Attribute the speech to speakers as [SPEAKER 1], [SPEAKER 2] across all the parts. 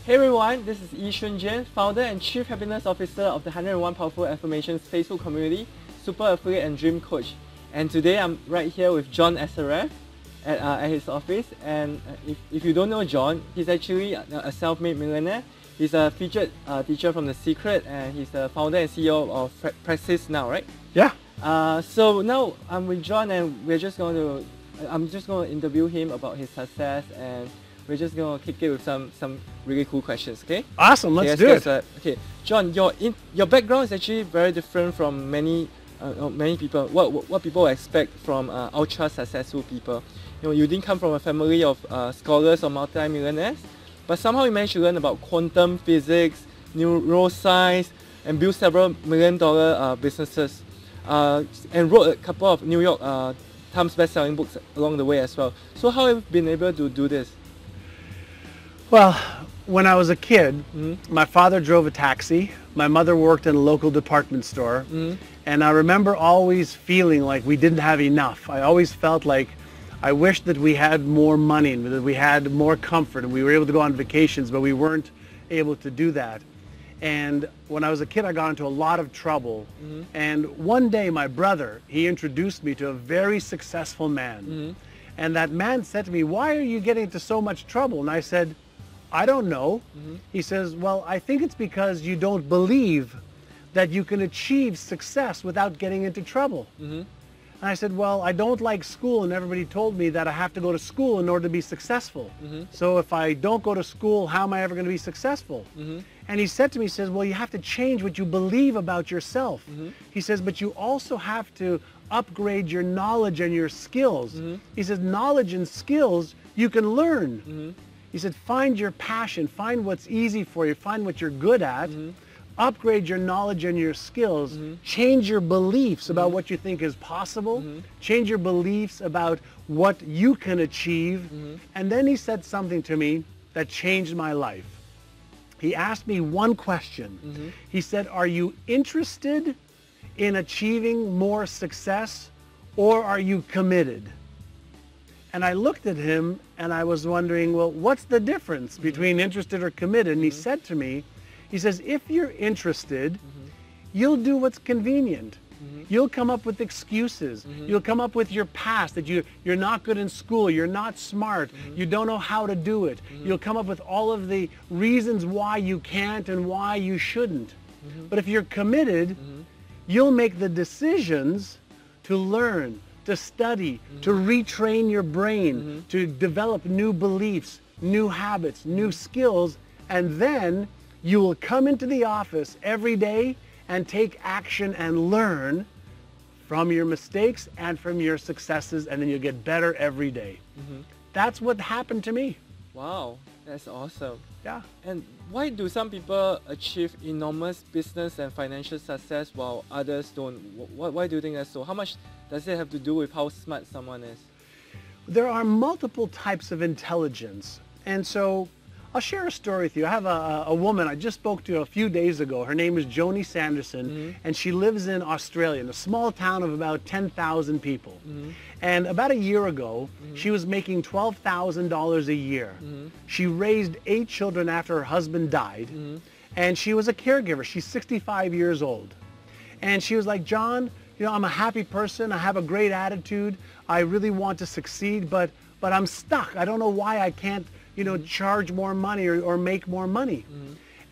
[SPEAKER 1] Hey everyone, this is Yee Shun Jian, founder and chief happiness officer of the 101 Powerful Affirmations Facebook community, super affiliate and dream coach. And today I'm right here with John Assaraf at his office. And if you don't know John, he's actually a self-made millionaire. He's a featured teacher from The Secret, and he's the founder and CEO of Practice Now, right?
[SPEAKER 2] Yeah.
[SPEAKER 1] So now I'm with John, and I'm just going to interview him about his success, and we're just going to kick it with some really cool questions, okay?
[SPEAKER 2] Awesome, let's do it.
[SPEAKER 1] Okay, John, your background is actually very different from many people. What people expect from ultra successful people. You know, you didn't come from a family of scholars or multi-millionaires, but somehow you managed to learn about quantum physics, neuroscience, and build several $1 million businesses, and wrote a couple of New York Times best-selling books along the way as well. So how have you been able to do this?
[SPEAKER 2] Well, when I was a kid, my father drove a taxi, my mother worked in a local department store, and I remember always feeling like we didn't have enough. I always felt like I wished that we had more money and that we had more comfort and we were able to go on vacations, but we weren't able to do that. And when I was a kid, I got into a lot of trouble. And one day my brother, he introduced me to a very successful man. And that man said to me, "Why are you getting into so much trouble?" And I said, "I don't know." He says, "Well, I think it's because you don't believe that you can achieve success without getting into trouble." And I said, "Well, I don't like school, and everybody told me that I have to go to school in order to be successful. So if I don't go to school, how am I ever going to be successful?" And he said to me, he says, "Well, you have to change what you believe about yourself." He says, "But you also have to upgrade your knowledge and your skills." He says, "Knowledge and skills you can learn." He said, "Find your passion, find what's easy for you, find what you're good at, upgrade your knowledge and your skills, change your beliefs about what you think is possible, change your beliefs about what you can achieve." And then he said something to me that changed my life. He asked me one question. He said, "Are you interested in achieving more success, or are you committed?" And I looked at him and I was wondering, well, what's the difference between interested or committed? And he said to me, he says, "If you're interested, you'll do what's convenient. You'll come up with excuses. You'll come up with your past, that you're not good in school, you're not smart, you don't know how to do it. You'll come up with all of the reasons why you can't and why you shouldn't. But if you're committed, you'll make the decisions to learn, to study, to retrain your brain, to develop new beliefs, new habits, new skills, and then you will come into the office every day and take action and learn from your mistakes and from your successes, and then you'll get better every day." That's what happened to me.
[SPEAKER 1] Wow, that's awesome.
[SPEAKER 2] Yeah.
[SPEAKER 1] And why do some people achieve enormous business and financial success while others don't? Why do you think that's so? How much does it have to do with how smart someone is?
[SPEAKER 2] There are multiple types of intelligence. And so I'll share a story with you. I have a woman I just spoke to a few days ago. Her name is Joni Sanderson, and she lives in Australia, in a small town of about 10,000 people. And about a year ago, she was making $12,000 a year. She raised 8 children after her husband died, and she was a caregiver. She's 65 years old. And she was like, "John, you know, I'm a happy person. I have a great attitude. I really want to succeed, but I'm stuck. I don't know why I can't, you know, charge more money or make more money."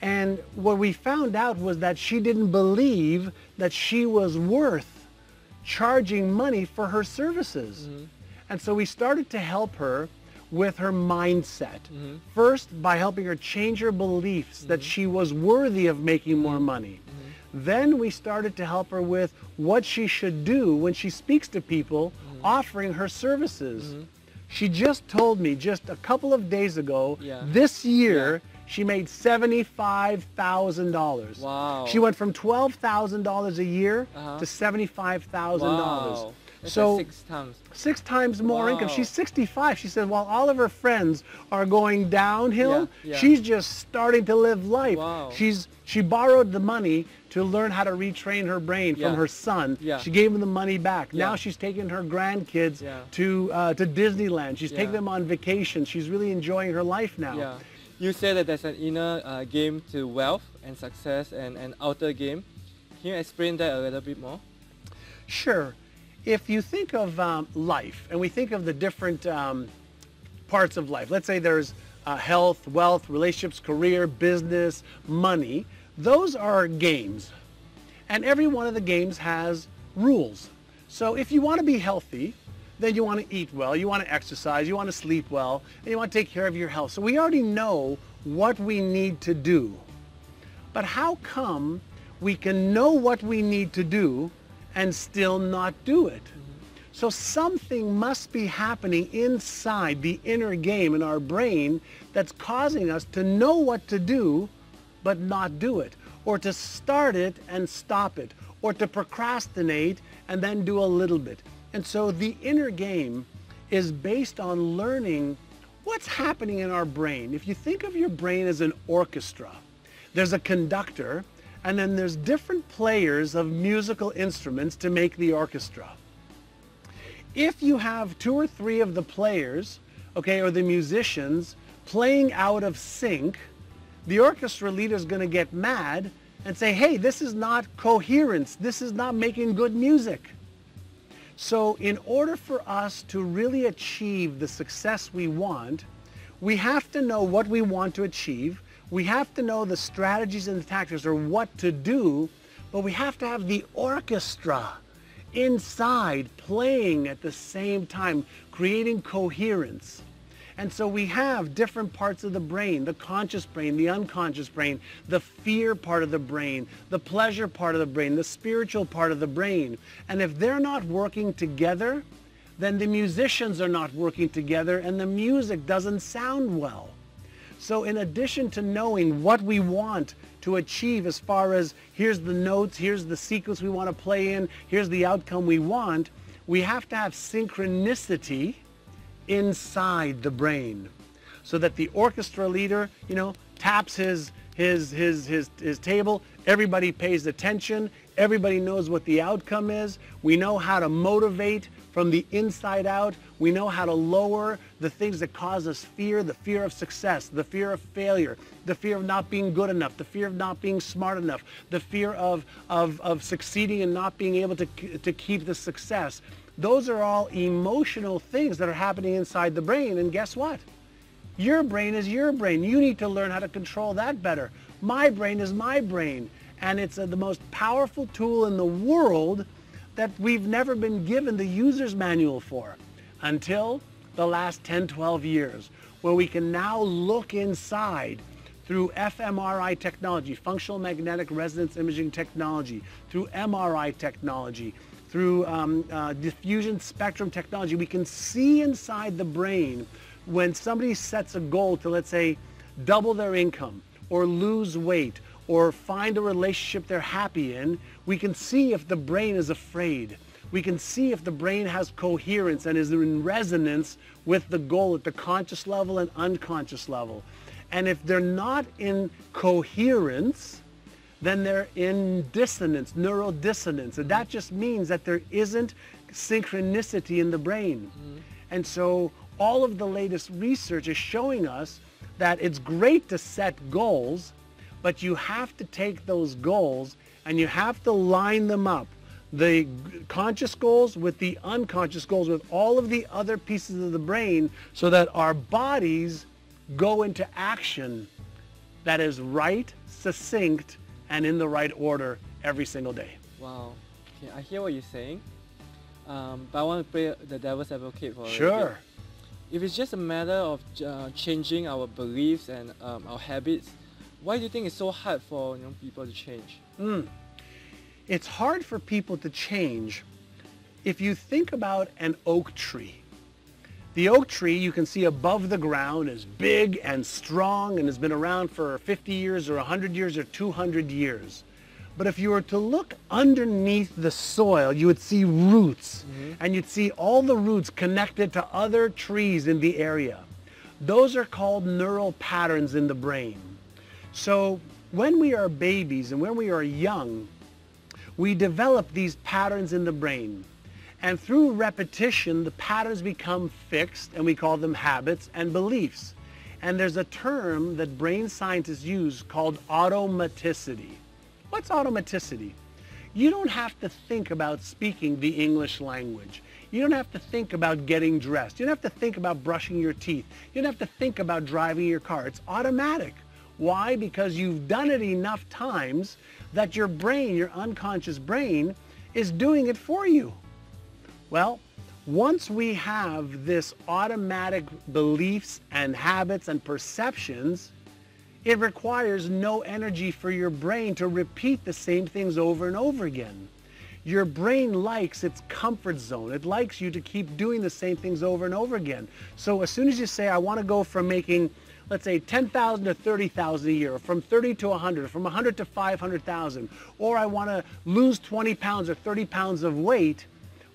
[SPEAKER 2] And what we found out was that she didn't believe that she was worth charging money for her services. And so we started to help her with her mindset. First, by helping her change her beliefs that she was worthy of making more money. Then we started to help her with what she should do when she speaks to people offering her services. She just told me just a couple of days ago, this year, she made $75,000.
[SPEAKER 1] Wow.
[SPEAKER 2] She went from $12,000 a year to $75,000.
[SPEAKER 1] Wow. That's
[SPEAKER 2] So
[SPEAKER 1] like 6 times.
[SPEAKER 2] 6 times more income.
[SPEAKER 1] Wow.
[SPEAKER 2] She's 65. She said, while all of her friends are going downhill,
[SPEAKER 1] Yeah.
[SPEAKER 2] she's just starting to live life.
[SPEAKER 1] Wow.
[SPEAKER 2] She borrowed the money to learn how to retrain her brain from her son. She gave him the money back. Now she's taking her grandkids to Disneyland. She's taking them on vacation. She's really enjoying her life now.
[SPEAKER 1] You say that there's an inner game to wealth and success and an outer game. Can you explain that a little bit more?
[SPEAKER 2] Sure. If you think of life, and we think of the different parts of life, let's say there's health, wealth, relationships, career, business, money. Those are games. And every one of the games has rules. So if you want to be healthy, then you want to eat well, you want to exercise, you want to sleep well, and you want to take care of your health. So we already know what we need to do. But how come we can know what we need to do and still not do it? So something must be happening inside the inner game in our brain that's causing us to know what to do but not do it, or to start it and stop it, or to procrastinate and then do a little bit. And so the inner game is based on learning what's happening in our brain. If you think of your brain as an orchestra, there's a conductor, and then there's different players of musical instruments to make the orchestra. If you have 2 or 3 of the players, okay, or the musicians playing out of sync, the orchestra leader is going to get mad and say, hey, this is not coherence. This is not making good music. So in order for us to really achieve the success we want, we have to know what we want to achieve. We have to know the strategies and the tactics or what to do, but we have to have the orchestra inside playing at the same time, creating coherence. And so we have different parts of the brain, the conscious brain, the unconscious brain, the fear part of the brain, the pleasure part of the brain, the spiritual part of the brain. And if they're not working together, then the musicians are not working together and the music doesn't sound well. So in addition to knowing what we want to achieve as far as here's the notes, here's the sequence we want to play in, here's the outcome we want, we have to have synchronicity inside the brain so that the orchestra leader, taps his table, everybody pays attention, everybody knows what the outcome is, we know how to motivate from the inside out, we know how to lower the things that cause us fear, the fear of success, the fear of failure, the fear of not being good enough, the fear of not being smart enough, the fear of succeeding and not being able to keep the success. Those are all emotional things that are happening inside the brain, and guess what? Your brain is your brain. You need to learn how to control that better. My brain is my brain, and it's the most powerful tool in the world that we've never been given the user's manual for until the last 10, 12 years, where we can now look inside through fMRI technology, functional magnetic resonance imaging technology, through MRI technology, through diffusion spectrum technology. We can see inside the brain when somebody sets a goal to, let's say, double their income or lose weight or find a relationship they're happy in. We can see if the brain is afraid. We can see if the brain has coherence and is in resonance with the goal at the conscious level and unconscious level. And if they're not in coherence, then they're in dissonance, neural dissonance. And that just means that there isn't synchronicity in the brain. And so all of the latest research is showing us that it's great to set goals, but you have to take those goals and you have to line them up. The conscious goals with the unconscious goals with all of the other pieces of the brain so that our bodies go into action that is right, succinct, and in the right order every single day.
[SPEAKER 1] Wow. Okay, I hear what you're saying, but I want to play the devil's advocate for a
[SPEAKER 2] Sure.
[SPEAKER 1] little bit. If it's just a matter of changing our beliefs and our habits, why do you think it's so hard for people to change?
[SPEAKER 2] It's hard for people to change. If you think about an oak tree, the oak tree you can see above the ground is big and strong and has been around for 50 years or 100 years or 200 years. But if you were to look underneath the soil, you would see roots, and you'd see all the roots connected to other trees in the area. Those are called neural patterns in the brain. So when we are babies and when we are young, we develop these patterns in the brain. And through repetition, the patterns become fixed, and we call them habits and beliefs. And there's a term that brain scientists use called automaticity. What's automaticity? You don't have to think about speaking the English language. You don't have to think about getting dressed. You don't have to think about brushing your teeth. You don't have to think about driving your car. It's automatic. Why? Because you've done it enough times that your brain, your unconscious brain, is doing it for you. Well, once we have this automatic beliefs and habits and perceptions, it requires no energy for your brain to repeat the same things over and over again. Your brain likes its comfort zone. It likes you to keep doing the same things over and over again. So as soon as you say, I want to go from making, let's say, 10,000 to 30,000 a year, or from 30 to 100, from 100 to 500,000, or I want to lose 20 pounds or 30 pounds of weight,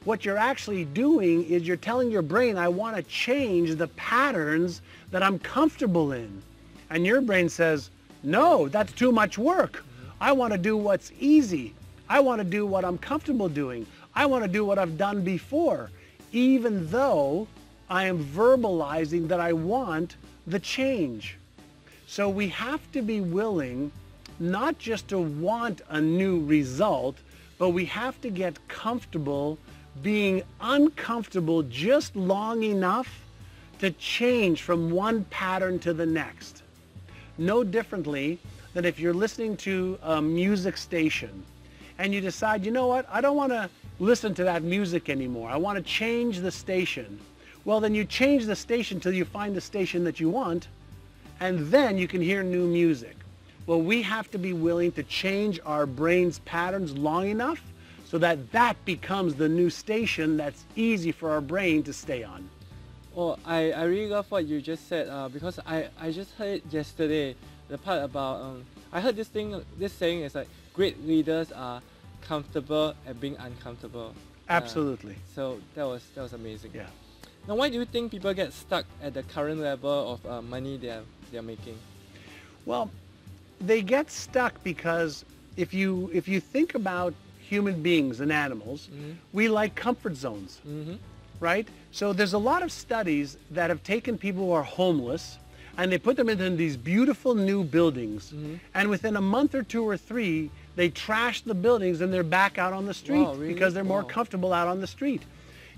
[SPEAKER 2] what you're actually doing is you're telling your brain, I want to change the patterns that I'm comfortable in. And your brain says, no, that's too much work. I want to do what's easy. I want to do what I'm comfortable doing. I want to do what I've done before, even though I am verbalizing that I want the change. So we have to be willing not just to want a new result, but we have to get comfortable being uncomfortable just long enough to change from one pattern to the next. No differently than if you're listening to a music station and you decide, you know what, I don't want to listen to that music anymore. I want to change the station. Well, then you change the station till you find the station that you want, and then you can hear new music. Well, we have to be willing to change our brain's patterns long enough so that that becomes the new station that's easy for our brain to stay on.
[SPEAKER 1] Oh, I really love what you just said because I just heard yesterday the part about I heard this saying is like great leaders are comfortable at being uncomfortable.
[SPEAKER 2] Absolutely.
[SPEAKER 1] So that was amazing.
[SPEAKER 2] Yeah.
[SPEAKER 1] Now, why do you think people get stuck at the current level of money they're making?
[SPEAKER 2] Well, they get stuck because if you think about human beings and animals, we like comfort zones. Right? So there's a lot of studies that have taken people who are homeless and they put them into these beautiful new buildings. And within a month or two or three, they trash the buildings and they're back out on the street.
[SPEAKER 1] Wow, really?
[SPEAKER 2] Because they're more comfortable out on the street.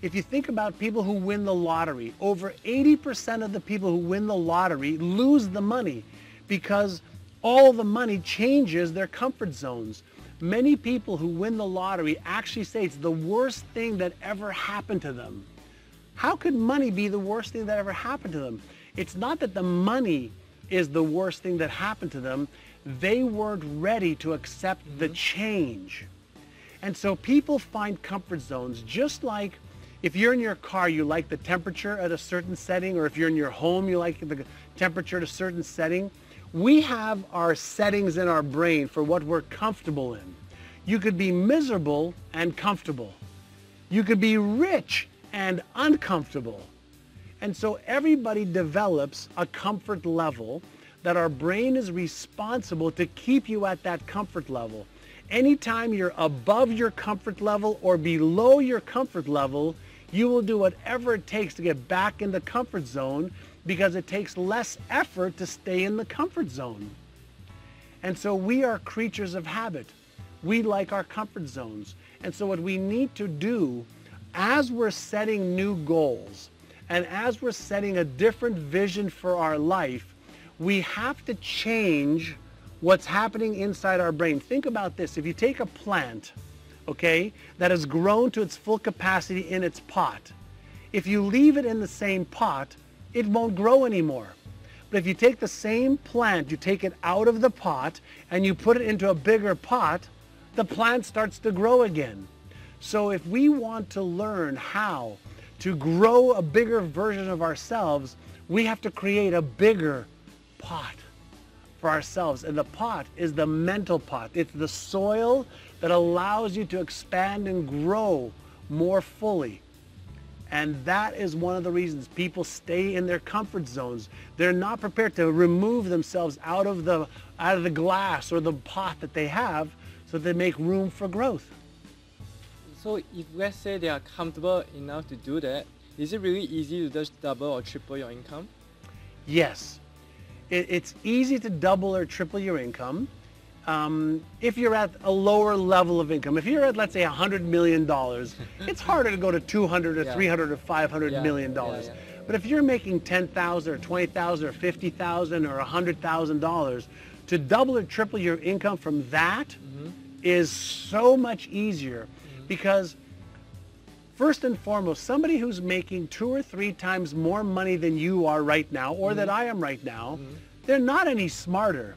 [SPEAKER 2] If you think about people who win the lottery, over 80% of the people who win the lottery lose the money because all the money changes their comfort zones. Many people who win the lottery actually say it's the worst thing that ever happened to them. How could money be the worst thing that ever happened to them? It's not that the money is the worst thing that happened to them. They weren't ready to accept the change. And so people find comfort zones, just like if you're in your car, you like the temperature at a certain setting, or if you're in your home, you like the temperature at a certain setting. We have our settings in our brain for what we're comfortable in. You could be miserable and comfortable. You could be rich and uncomfortable. And so everybody develops a comfort level that our brain is responsible to keep you at that comfort level. Anytime you're above your comfort level or below your comfort level, you will do whatever it takes to get back in the comfort zone because it takes less effort to stay in the comfort zone. And so we are creatures of habit. We like our comfort zones. And so what we need to do as we're setting new goals and as we're setting a different vision for our life, we have to change what's happening inside our brain. Think about this. If you take a plant, okay, that has grown to its full capacity in its pot, if you leave it in the same pot, it won't grow anymore. But if you take the same plant, you take it out of the pot and you put it into a bigger pot, the plant starts to grow again. So if we want to learn how to grow a bigger version of ourselves, we have to create a bigger pot for ourselves. And the pot is the mental pot. It's the soil that allows you to expand and grow more fully. And that is one of the reasons people stay in their comfort zones. They're not prepared to remove themselves out of the glass or the pot that they have so they make room for growth.
[SPEAKER 1] So if let's say they are comfortable enough to do that, is it really easy to just double or triple your income?
[SPEAKER 2] Yes. It's easy to double or triple your income if you're at a lower level of income. If you're at, let's say, $100 million, it's harder to go to 200 or 300 or 500 million dollars. But if you're making 10,000 or 20,000 or 50,000 or $100,000, to double or triple your income from that is so much easier because first and foremost, somebody who's making 2 or 3 times more money than you are right now, or that I am right now, they're not any smarter,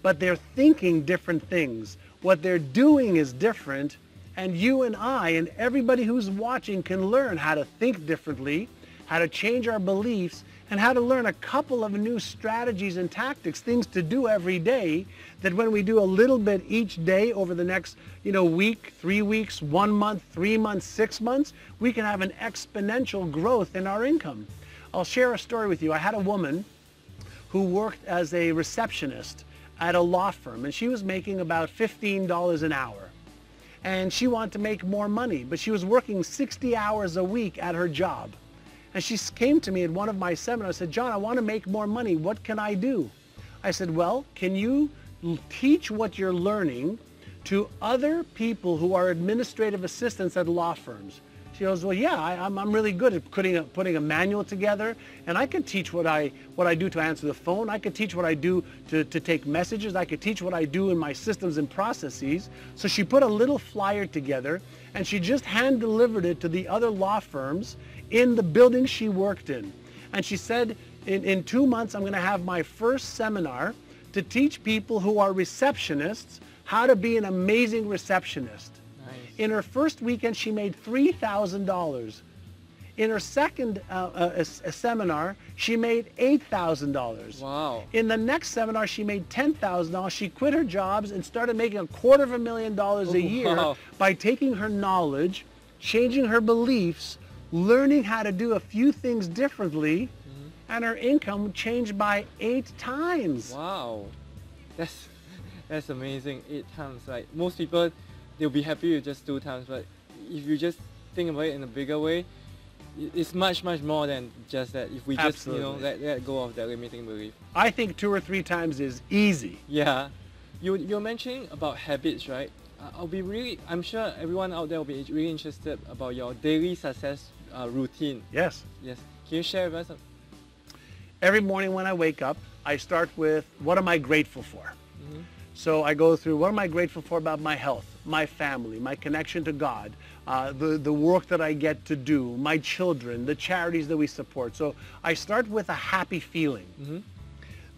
[SPEAKER 2] but they're thinking different things. What they're doing is different, and you and I and everybody who's watching can learn how to think differently, how to change our beliefs, and how to learn a couple of new strategies and tactics, things to do every day, that when we do a little bit each day over the next, week, 3 weeks, 1 month, 3 months, 6 months, we can have an exponential growth in our income. I'll share a story with you. I had a woman who worked as a receptionist at a law firm, and she was making about $15 an hour. And she wanted to make more money, but she was working 60 hours a week at her job. And she came to me at one of my seminars and said, John, I want to make more money. What can I do? I said, well, can you teach what you're learning to other people who are administrative assistants at law firms? She goes, well, yeah, I'm really good at putting a manual together, and I can teach what I do to answer the phone. I can teach what I do to take messages. I could teach what I do in my systems and processes. So she put a little flyer together, and she just hand-delivered it to the other law firms in the building she worked in. And she said, in 2 months, I'm going to have my first seminar to teach people who are receptionists how to be an amazing receptionist. In her first weekend, she made $3,000. In her second seminar, she made $8,000.
[SPEAKER 1] Wow.
[SPEAKER 2] In the next seminar, she made $10,000. She quit her jobs and started making $250,000 a year by taking her knowledge, changing her beliefs, learning how to do a few things differently, and her income changed by 8 times.
[SPEAKER 1] Wow. That's amazing. 8 times. Like most people, they'll be happy with just 2 times, but if you just think about it in a bigger way, it's much more than just that. If we just let go of that limiting belief.
[SPEAKER 2] I think 2 or 3 times is easy.
[SPEAKER 1] Yeah. You're mentioning about habits, right? I'm sure everyone out there will be really interested about your daily success routine.
[SPEAKER 2] Yes.
[SPEAKER 1] Yes. Can you share with us?
[SPEAKER 2] Every morning when I wake up, I start with, what am I grateful for? So I go through, what am I grateful for about my health, my family, my connection to God, the work that I get to do, my children, the charities that we support. So I start with a happy feeling.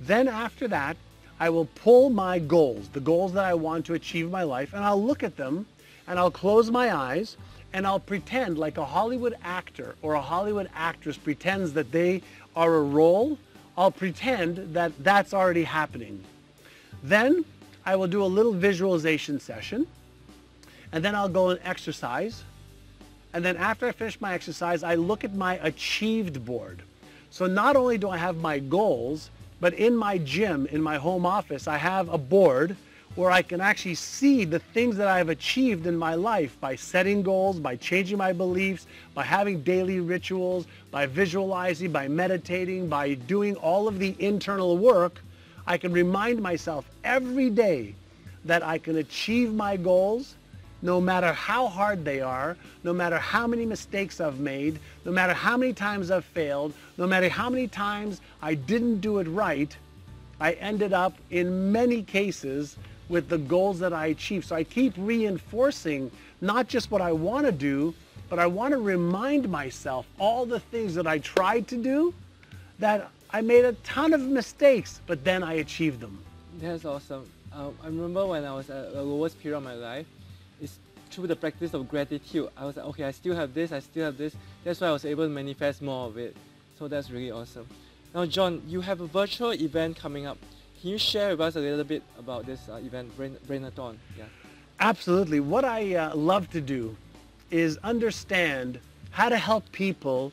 [SPEAKER 2] Then after that, I will pull my goals, the goals that I want to achieve in my life, and I'll look at them, and I'll close my eyes, and I'll pretend like a Hollywood actor or a Hollywood actress pretends that they are a role. I'll pretend that that's already happening. Then I will do a little visualization session, and then I'll go and exercise. And then after I finish my exercise, I look at my achieved board. So not only do I have my goals, but in my gym, in my home office, I have a board where I can actually see the things that I've achieved in my life by setting goals, by changing my beliefs, by having daily rituals, by visualizing, by meditating, by doing all of the internal work. I can remind myself every day that I can achieve my goals no matter how hard they are, no matter how many mistakes I've made, no matter how many times I've failed, no matter how many times I didn't do it right. I ended up in many cases with the goals that I achieved. So I keep reinforcing not just what I want to do, but I want to remind myself all the things that I tried to do, that I made a ton of mistakes, but then I achieved them.
[SPEAKER 1] That's awesome. I remember when I was at the lowest period of my life, it's through the practice of gratitude. I was like, okay, I still have this, I still have this. That's why I was able to manifest more of it. So that's really awesome. Now, John, you have a virtual event coming up. Can you share with us a little bit about this event, Brain-a-Thon? Yeah.
[SPEAKER 2] Absolutely. What I love to do is understand how to help people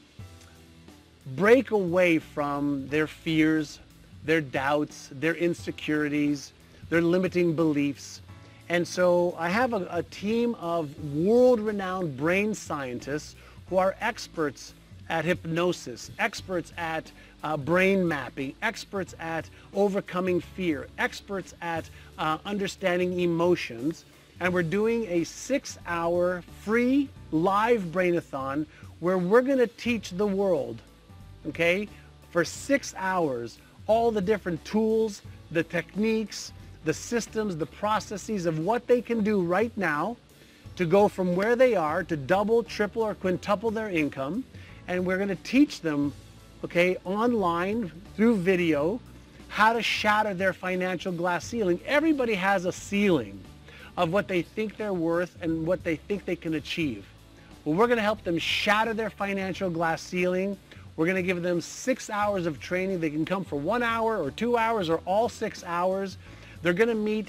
[SPEAKER 2] break away from their fears, their doubts, their insecurities, their limiting beliefs. And so I have a team of world-renowned brain scientists who are experts at hypnosis, experts at brain mapping, experts at overcoming fear, experts at understanding emotions. And we're doing a 6-hour free live Brain-a-Thon where we're going to teach the world, okay, for 6 hours, all the different tools, the techniques, the systems, the processes of what they can do right now to go from where they are to double, triple, or quintuple their income. And we're going to teach them, okay, online through video, how to shatter their financial glass ceiling. Everybody has a ceiling of what they think they're worth and what they think they can achieve. Well, we're going to help them shatter their financial glass ceiling. We're going to give them 6 hours of training. They can come for 1 hour or 2 hours or all 6 hours. They're going to meet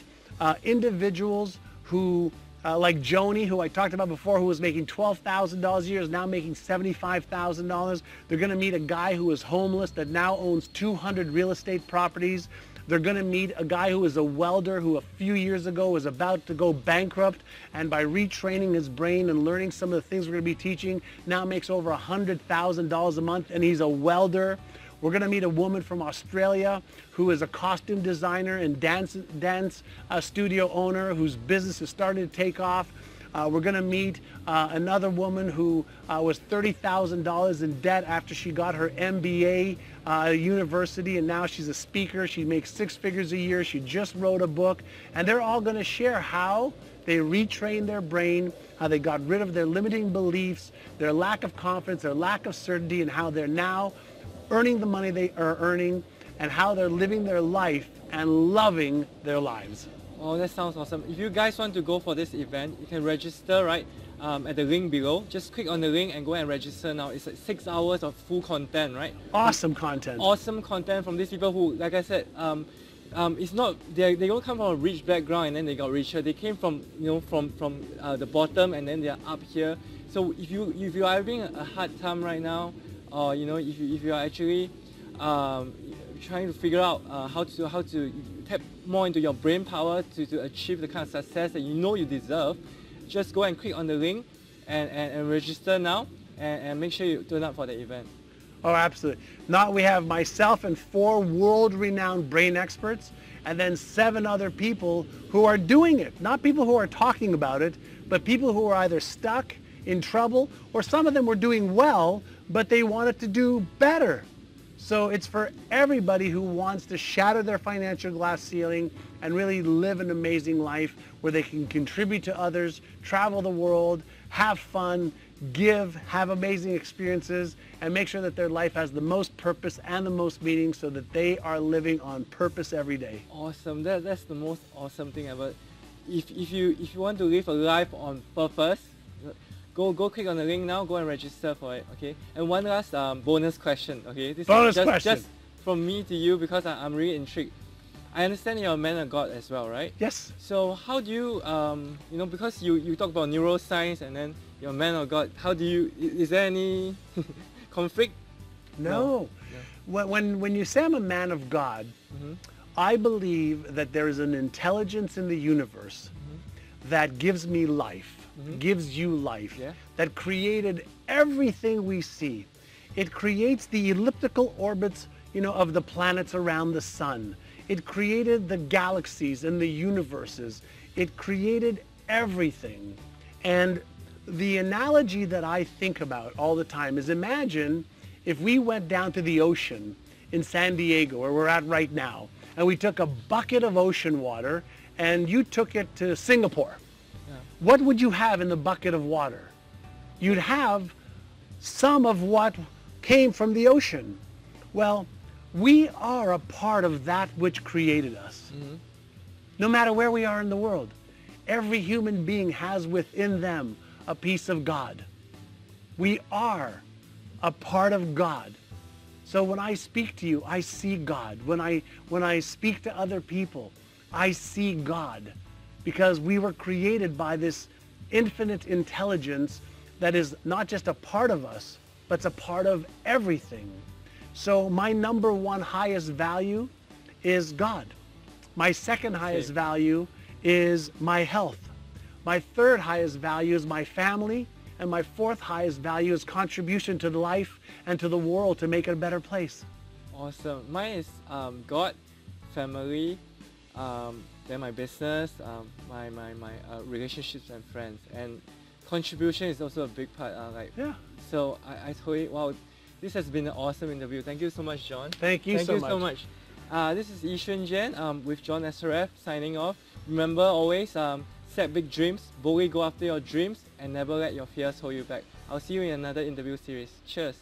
[SPEAKER 2] individuals who, like Joni, who I talked about before, who was making $12,000 a year, is now making $75,000. They're going to meet a guy who is homeless that now owns 200 real estate properties. They're going to meet a guy who is a welder who a few years ago was about to go bankrupt, and by retraining his brain and learning some of the things we're going to be teaching, now makes over $100,000 a month, and he's a welder. We're going to meet a woman from Australia who is a costume designer and dance studio owner whose business is starting to take off. We're going to meet another woman who was $30,000 in debt after she got her MBA at university, and now she's a speaker. She makes 6 figures a year. She just wrote a book, and they're all going to share how they retrained their brain, how they got rid of their limiting beliefs, their lack of confidence, their lack of certainty, and how they're now earning the money they are earning, and how they're living their life and loving their lives.
[SPEAKER 1] Oh, that sounds awesome. If you guys want to go for this event, you can register, right, at the link below. Just click on the link and go and register now. It's like 6 hours of full content, right?
[SPEAKER 2] Awesome content.
[SPEAKER 1] Awesome content from these people who, like I said, it's not, they don't come from a rich background and then they got richer. They came from, from the bottom and then they're up here. So if you are having a hard time right now, or if you are actually trying to figure out how to tap more into your brain power to achieve the kind of success that you deserve, just go and click on the link and register now and make sure you turn up for the event.
[SPEAKER 2] Oh, absolutely. Now we have myself and 4 world-renowned brain experts, and then 7 other people who are doing it. Not people who are talking about it, but people who are either stuck, in trouble, or some of them were doing well, but they wanted to do better. So it's for everybody who wants to shatter their financial glass ceiling and really live an amazing life where they can contribute to others, travel the world, have fun, give, have amazing experiences, and make sure that their life has the most purpose and the most meaning so that they are living on purpose every day.
[SPEAKER 1] Awesome. That's the most awesome thing ever. If you want to live a life on purpose, Go click on the link now, go and register for it, okay? And one last bonus question, okay? This
[SPEAKER 2] bonus
[SPEAKER 1] is
[SPEAKER 2] question.
[SPEAKER 1] Just from me to you because I'm really intrigued. I understand you're a man of God as well, right?
[SPEAKER 2] Yes.
[SPEAKER 1] So how do you, because you talk about neuroscience and then you're a man of God, how do you, is there any conflict?
[SPEAKER 2] No. When you say I'm a man of God, I believe that there is an intelligence in the universe that gives me life. Gives you life, that created everything we see. It creates the elliptical orbits, of the planets around the sun. It created the galaxies and the universes. It created everything. And the analogy that I think about all the time is, imagine if we went down to the ocean in San Diego, where we're at right now, and we took a bucket of ocean water and you took it to Singapore. What would you have in the bucket of water? You'd have some of what came from the ocean. Well, we are a part of that which created us. No matter where we are in the world, every human being has within them a piece of God. We are a part of God. So when I speak to you, I see God. When I speak to other people, I see God. Because we were created by this infinite intelligence that is not just a part of us, but it's a part of everything. So my number 1 highest value is God. My second highest value is my health. My third highest value is my family. And my fourth highest value is contribution to the life and to the world to make it a better place.
[SPEAKER 1] Awesome. Mine is God, family, then my business, my relationships and friends, and contribution is also a big part.
[SPEAKER 2] Yeah.
[SPEAKER 1] So I told you, wow, this has been an awesome interview. Thank you so much, John.
[SPEAKER 2] Thank you so much.
[SPEAKER 1] This is Yee Shun Jian with John Assaraf signing off. Remember always set big dreams, boldly go after your dreams, and never let your fears hold you back. I'll see you in another interview series. Cheers.